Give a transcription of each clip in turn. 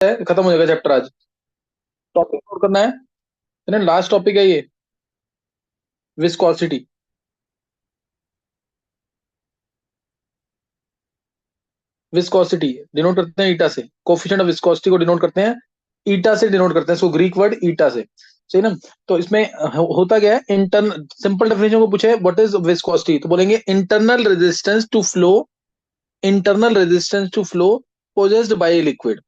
है, खत्म हो जाएगा चैप्टर आज। टॉपिक नोट करना है ना, लास्ट टॉपिक है ये, विस्कोसिटी। विस्कोसिटी डिनोट करते हैं ईटा से, कोफिशिएंट ऑफ विस्कोसिटी को डिनोट करते हैं ईटा से, डिनोट करते हैं इसको, ग्रीक वर्ड ईटा से। सही ना। तो इसमें होता क्या है, इंटरनल सिंपल डेफिनेशन को पूछे व्हाट इज विस्कोसिटी, तो बोलेंगे internal resistance to flow, internal resistance to flow possessed by a liquid.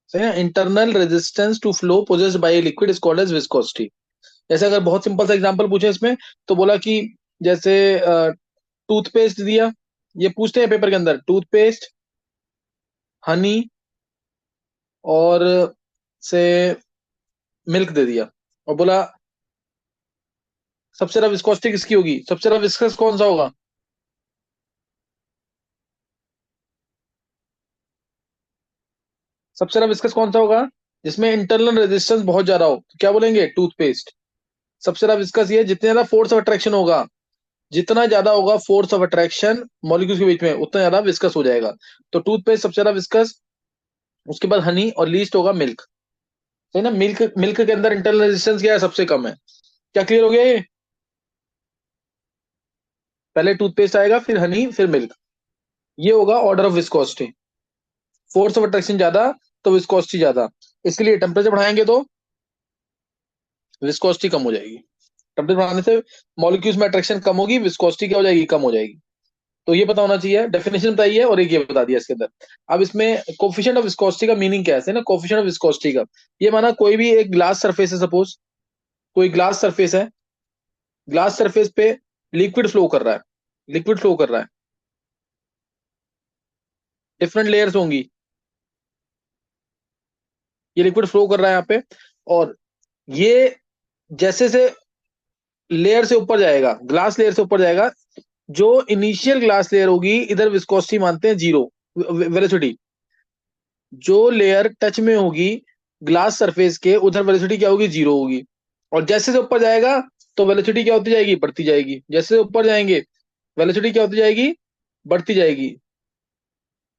सही है, internal resistance to flow possessed by a liquid is called as viscosity. जैसे अगर बहुत सिंपल सा एग्जांपल पूछे इसमें, तो बोला कि जैसे टूथपेस्ट दिया, ये पूछते हैं पेपर के अंदर, टूथपेस्ट, हनी और से मिल्क दे दिया, और बोला सबसे ज्यादा विस्कोसिटी किसकी होगी, सबसे ज्यादा विस्कस कौन सा होगा। सबसे ज्यादा विस्कस कौन सा होगा, जिसमें इंटरनल रेजिस्टेंस बहुत ज्यादा हो, तो क्या बोलेंगे, टूथपेस्ट। सबसे ज्यादा विस्कस ये जितने ज्यादा फोर्स ऑफ अट्रैक्शन होगा, जितना ज्यादा होगा फोर्स ऑफ अट्रैक्शन मॉलिक्यूल्स के बीच में, उतना ज्यादा विस्कस हो जाएगा। तो टूथपेस्ट सबसे ज्यादा विस्कस, उसके बाद हनी, और लीस्ट होगा मिल्क। है ना, मिल्क, मिल्क के अंदर इंटरनल रेजिस्टेंस क्या है, सबसे कम है। क्या क्लियर हो गया ये, पहले टूथपेस्ट आएगा, फिर हनी, फिर मिल्क। ये होगा order of viscosity. Force of attraction ज्यादा तो विस्कोसिटी ज्यादा। इसके लिए टेम्परेचर बढ़ाएंगे तो विस्कोसिटी कम हो जाएगी। टेम्परेचर बढ़ाने से मॉलिक्यूल्स में अट्रैक्शन कम होगी, विस्कोसिटी क्या हो जाएगी, कम हो जाएगी। तो ये पता होना चाहिए, डेफिनेशन बताई है और एक ये बता दिया इसके अंदर। अब इसमें कोफिशिएंट ऑफ विस्कोसिटी का मीनिंग क्या है ना, कोफिशिएंट ऑफ विस्कोसिटी का, ये माना कोई भी एक ग्लास सरफेस है, सपोज कोई ग्लास सरफेस है, ग्लास सरफेस पे लिक्विड फ्लो कर रहा है, लिक्विड फ्लो कर रहा है, डिफरेंट लेयर्स होंगी, ये लिक्विड फ्लो कर रहा है यहाँ पे, और ये जैसे से लेयर से ऊपर जाएगा, ग्लास लेयर से ऊपर जाएगा, जो इनिशियल ग्लास लेयर होगी इधर विस्कोसिटी मानते हैं जीरो, वेलोसिटी। जो लेयर टच में होगी ग्लास सरफेस के, उधर वेलोसिटी क्या होगी, जीरो होगी। और जैसे से ऊपर जाएगा तो वेलोसिटी क्या होती जाएगी, बढ़ती जाएगी। जैसे से ऊपर जाएंगे वेलोसिटी क्या होती जाएगी, बढ़ती जाएगी।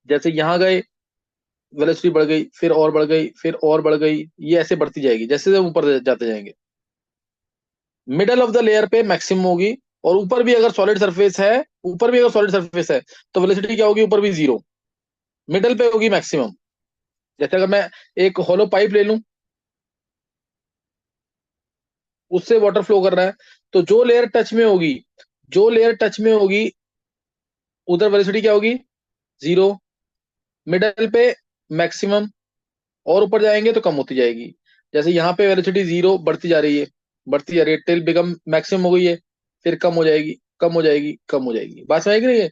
जैसे यहां गए, वेलोसिटी बढ़ गई, फिर और बढ़ गई, फिर और बढ़ गई, ये ऐसे बढ़ती जाएगी जैसे से ऊपर जाते जाएंगे। मिडल ऑफ द लेयर पे मैक्सिमम होगी, और ऊपर भी अगर सॉलिड सरफेस है, ऊपर भी अगर सॉलिड सरफेस है, तो वेलोसिटी क्या होगी, ऊपर भी जीरो, मिडल पे होगी मैक्सिमम। जैसे अगर मैं एक होलो पाइप ले लूं, उससे वाटर फ्लो कर रहा है, तो जो लेयर टच में होगी, जो लेयर टच में होगी उधर वेलोसिटी क्या होगी, जीरो, मिडल पे मैक्सिमम, और ऊपर जाएंगे तो कम होती जाएगी। जैसे यहाँ पे वेलोसिटी जीरो बढ़ती जा रही है, बढ़ती जा रही है, टिल बिकम मैक्सिमम हो गई है, फिर कम हो जाएगी, कम हो जाएगी, कम हो जाएगी, बात समझ गई,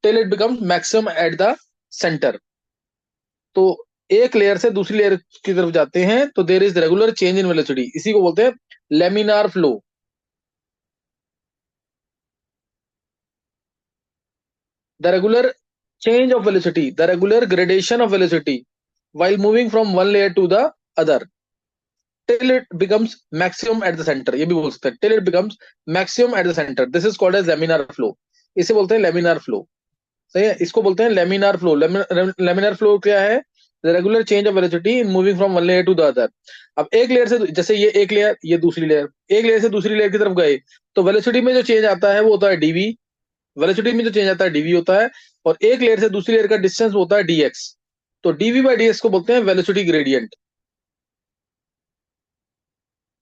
till it becomes maximum at the centre. तो एक लेयर से दूसरी लेयर की तरफ जाते हैं तो there is regular change in velocity, इसी को बोलते हैं laminar flow. The regular change of velocity, the regular gradation of velocity while moving from one layer to the other till it becomes maximum at the center, ये भी बोल सकते हैं till it becomes maximum at the center, this is called as laminar flow। इसे बोलते हैं laminar flow। सही है, इसको बोलते हैं laminar flow। laminar flow क्या है, the regular change of velocity in moving from one layer to the other। अब एक लेयर से, जैसे ये एक लेयर, ये दूसरी लेयर, एक लेयर से दूसरी लेयर की तरफ गए, तो वेलोसिटी में जो चेंज आता है वो होता है डीवी, वेलोसिटी में जो चेंज आता है डीवी होता है। और एक लेयर से दूसरी लेयर का डिस्टेंस होता है डीएक्स। तो डीवी बाई डीएक्स को बोलते हैं वेलोसिटी ग्रेडियंट।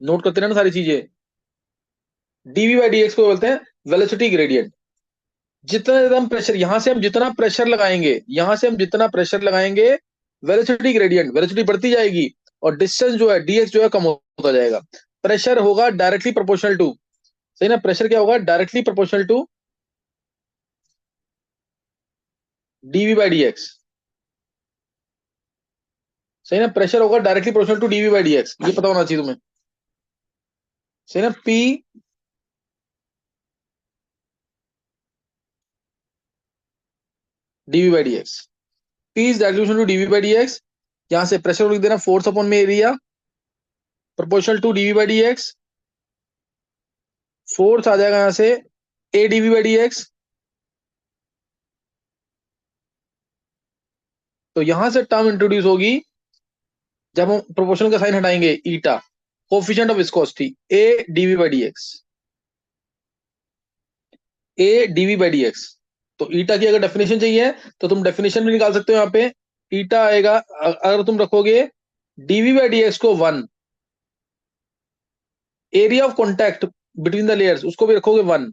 नोट करते रहना सारी चीजें। डीवी बाई डीएक्स को बोलते हैं वेलोसिटी ग्रेडियंट। जितना ज्यादा हम प्रेशर, यहां से हम जितना प्रेशर लगाएंगे, यहां से हम जितना प्रेशर लगाएंगे, वेलोसिटी ग्रेडियंट, वेलोसिटी बढ़ती जाएगी, और डिस्टेंस जो है डीएक्स जो है कम होता जाएगा। प्रेशर होगा डायरेक्टली प्रोपोर्शनल टू, सही ना, प्रेशर क्या होगा, directly proportional to dv by dx. सही ना, प्रेशर होगा directly proportional to dv by dx, ये पता होना चाहिए तुम्हें। सही ना, P dv by dx, P is directly to dv by dx. यहां से प्रेशर लिख देना फोर्स अपॉन में area proportional to dv by dx. Force आ जाएगा यहां से ए डीवी बाई डीएक्स। तो यहां से टर्म इंट्रोड्यूस होगी जब हम प्रोपोर्शनल का साइन हटाएंगे, eta coefficient of viscosity A dv by d x, A dv by d x. तो ईटा की अगर डेफिनेशन चाहिए तो तुम डेफिनेशन भी निकाल सकते हो यहाँ पे। ईटा आएगा, अगर तुम रखोगे डीवी बाई डी एक्स को 1, area of contact between the layers उसको भी रखोगे 1,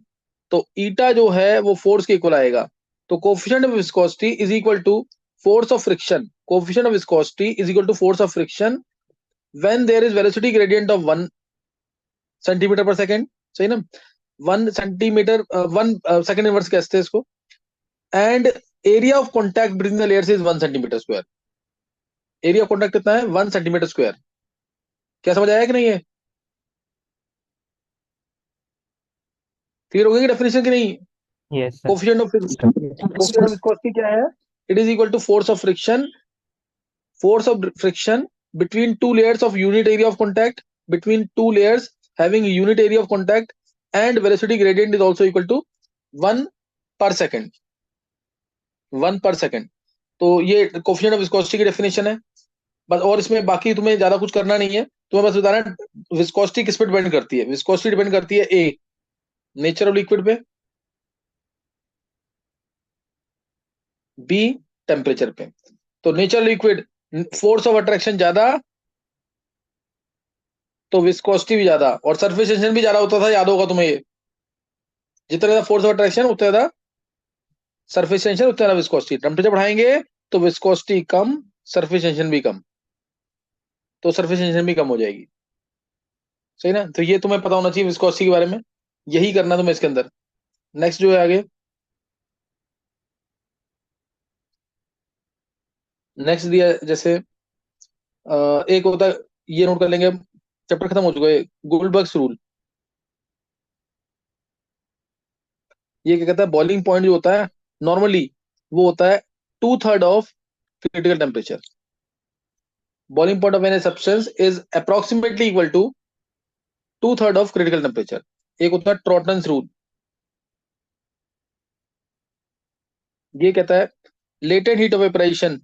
तो ईटा जो है वो फोर्स के इक्वल आएगा। तो coefficient of viscosity is equal to force of friction, coefficient of viscosity is equal to force of friction when there is velocity gradient of 1 centimetre per second, सही ना, 1 सेंटीमीटर 1 सेकेंड इनवर्स कहते हैं इसको। And area of contact between the layers is 1 centimetre square. Area of contact कितना है? 1 centimetre square. क्या समझ आया कि नहीं है? क्लियर हो गई डेफिनेशन की नहीं? Yes sir. Coefficient of viscosity क्या है? It is equal to force of friction between two layers of unit area of contact, between two layers having unit area of contact, and velocity gradient is also equal to 1 per second, 1 per second। तो ये coefficient of viscosity की definition है बस। और इसमें बाकी तुम्हें ज्यादा कुछ करना नहीं है, तुम्हें बस बताना है विस्कोसिटी किस पे डिपेंड करती है। विस्कोसिटी डिपेंड करती है ए नेचर ऑफ लिक्विड पे, बी टेम्परेचर पे। तो nature liquid force of attraction ज्यादा तो विस्कोसिटी भी ज्यादा, और सरफेस टेंशन भी ज्यादा होता था, याद होगा तुम्हें ये। जितना ज्यादा फोर्स ऑफ अट्रैक्शन उतना ज्यादा सरफेस टेंशन उतना ज्यादा विस्कोसिटी। टेम्परेचर बढ़ाएंगे तो विस्कोसिटी कम, सरफेस टेंशन भी कम, तो सरफेस टेंशन भी कम हो जाएगी, सही ना। तो ये तुम्हें पता होना चाहिए विस्कोसिटी के बारे में, यही करना तुम्हें इसके अंदर। नेक्स्ट जो है आगे, नेक्स्ट दिया जैसे एक होता है, ये नोट कर लेंगे, चैप्टर खत्म हो चुका है, गोल्डबर्ग्स रूल। ये क्या कहता है? बॉइलिंग पॉइंट जो होता है नॉर्मली वो होता है 2/3 of critical temperature. Boiling point of any substance is approximately equal to 2/3 of critical temperature. एक होता है ट्रॉटन्स रूल। ये कहता है latent heat of vaporisation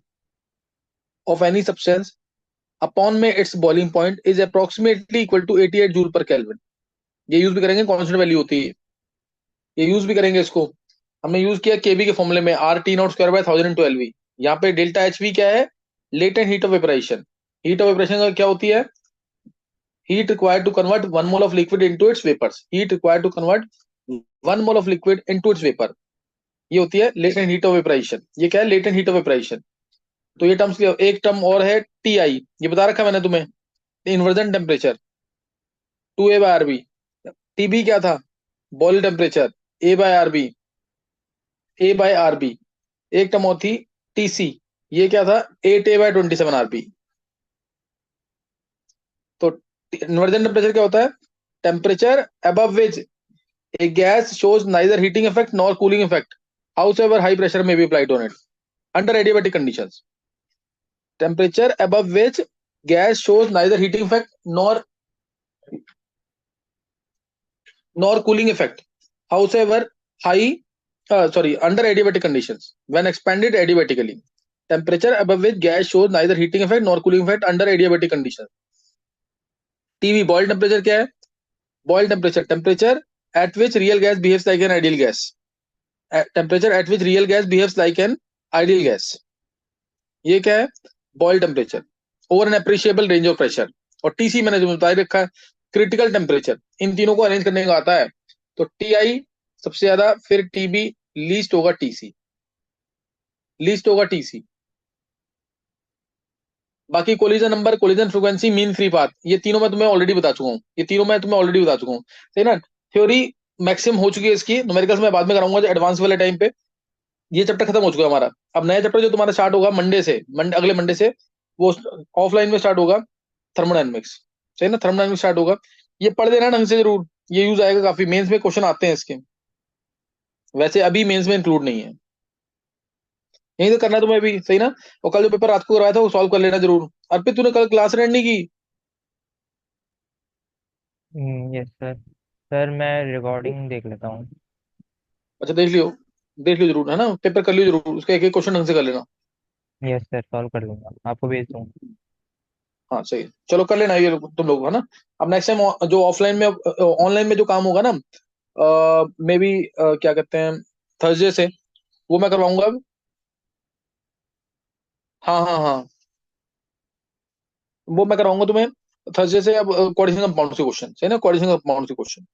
of any substance upon में its boiling point is approximately equal to 88 joule पर kelvin. ये use भी करेंगे, कॉन्स्टेंट वैल्यू होती है, ये यूज भी करेंगे इसको। हमने यूज किया केबी के फॉर्मूले में, R T naught square by 1012 यहाँ पे डेल्टा एच वी क्या है? Latent heat of vaporisation. Heat of vaporisation क्या होती है? heat required to convert 1 mole of liquid into its vapors, heat required to convert 1 mole of liquid into its vapor, ये होती है लेटेंट हीट ऑफ वेपराइजेशन। ये क्या है? Latent heat of vaporisation. तो ये टर्म्स, एक टर्म और है टी आई, ये बता रखा मैंने तुम्हें, इन्वर्जन टेम्परेचर 2 a/rb। टीबी क्या था? Boil temperature a/rb, a/rb। एक टर्म और थी टीसी, ये क्या था? 8a/27 rb। तो इन्वर्जन टेम्परेचर क्या होता है? Temperature above which a gas shows neither heating effect nor cooling effect, however high pressure may be applied on it under adiabatic conditions। Temperature above which gas shows neither heating effect nor cooling effect, however high under adiabatic conditions when expanded adiabatically। Temperature above which gas shows neither heating effect nor cooling effect under adiabatic conditions। TB boil temperature क्या है? Boil temperature, temperature at which real gas behaves like an ideal gas, temperature at which real gas behaves like an ideal gas। ये क्या है? Boyle temperature over an appreciable range of pressure. और T C मैंने जो बता ही रखा है, critical temperature. इन तीनों को अरेंज करने का आता है, तो टी आई सबसे ज्यादा, फिर टीबी, लीस्ट होगा टीसी, लीस्ट होगा टीसी। बाकी collision number, collision frequency, mean free path, ये तीनों मैं तुम्हें ऑलरेडी बता चुका हूँ, ये तीनों मैं तुम्हें ऑलरेडी बता चुका हूँ, सही ना। थ्योरी मैक्सिमम हो चुकी है इसकी, न्यूमेरिकल्स मैं बाद में कराऊंगा एडवांस वाले टाइम पे। ये चैप्टर खत्म हो चुका है हमारा। अब नया चैप्टर जो तुम्हारा स्टार्ट होगा मंडे से, अगले मंडे से, वो ऑफलाइन में स्टार्ट होगा, थर्मोडायनेमिक्स, सही ना, थर्मोडायनेमिक्स स्टार्ट होगा। ये पढ़ देना ढंग से जरूर, ये यूज आएगा काफी, मेंस में क्वेश्चन आते हैं इसके, वैसे अभी मेंस में इंक्लूड नहीं है। यही तो करना है तुम्हें भी, सही ना। और कल जो पेपर रात को करवाया था वो सॉल्व कर लेना जरूर। अर्पित तूने कल क्लास अटेंड नहीं की? Yes sir. सर मैं रिकॉर्डिंग देख लेता हूँ। अच्छा देख लियो, देख लियो जरूर, है ना, पेपर कर लियो जरूर, उसका एक एक क्वेश्चन ढंग से कर लेना। यस सर, सॉल्व कर लूंगा, आपको भेज दूँ। हाँ सही है, चलो कर लेना ये तुम लोग, है ना। अब नेक्स्ट टाइम जो ऑफलाइन में, ऑनलाइन में जो काम होगा ना, मे बी क्या कहते हैं, थर्सडे से, वो मैं करवाऊंगा अब। हाँ हाँ हाँ, वो मैं कराऊंगा तुम्हें थर्सडे से। अब कोडिंग कंपाउंड से क्वेश्चन, सही ना, कोडिंग कंपाउंड से क्वेश्चन।